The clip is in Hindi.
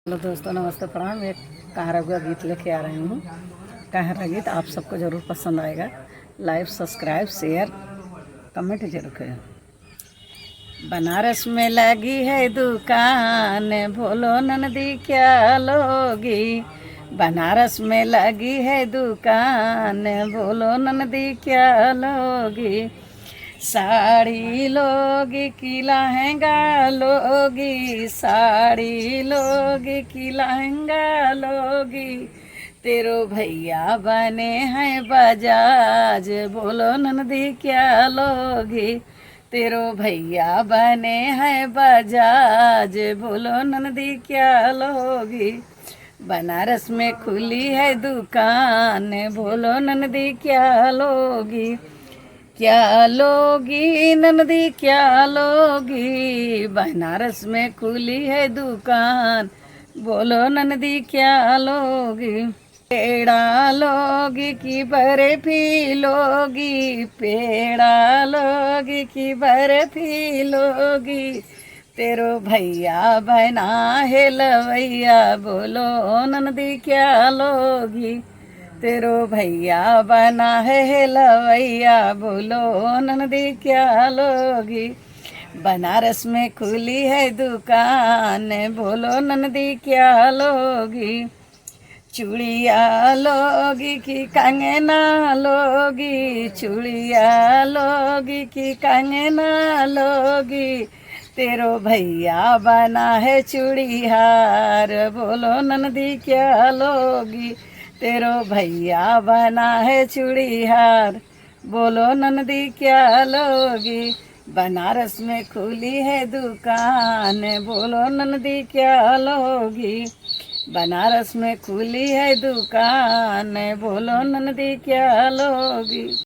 हेलो दोस्तों, नमस्ते, प्रणाम। एक कहारा गीत लेके आ रही हूँ। कहारा गीत आप सबको ज़रूर पसंद आएगा। लाइक, सब्सक्राइब, शेयर, कमेंट जरूर करें। बनारस में लगी है दुकान, बोलो ननदी क्या लोगी। बनारस में लगी है दुकान, बोलो ननदी क्या लोगी। साड़ी लोगी कि लहंगा लोगी, साड़ी लोगी कि लहंगा लोगी। तेरो भैया बने हैं बजाज, बोलो ननदी क्या लोगी। तेरो भैया बने हैं बजाज, बोलो ननदी क्या लोगी। बनारस में खुली है दुकान, बोलो ननदी क्या लोगी। क्या लोगी ननदी क्या लोगी। बनारस में खुली है दुकान, बोलो ननदी क्या लोगी। पेड़ा लोगी कि बर्फी लोगी, पेड़ा लोगी कि बर्फी लोगी। तेरो भैया बना है लवैया, बोलो ननदी क्या लोगी। तेरो भैया बना है लवैया, बोलो ननदी क्या लोगी। बनारस में खुली है दुकान, बोलो ननदी क्या लोगी। चूड़िया लोगी कि कंगना लोगी, चूड़िया लोगी कि कंगना लोगी। तेरो भैया बना है चूड़ीहार, बोलो ननदी क्या लोगी। तेरो भैया बना है चूड़ीहार, बोलो ननदी क्या लोगी। बनारस में खुली है दुकान, बोलो ननदी क्या लोगी। बनारस में खुली है दुकान, बोलो ननदी क्या लोगी।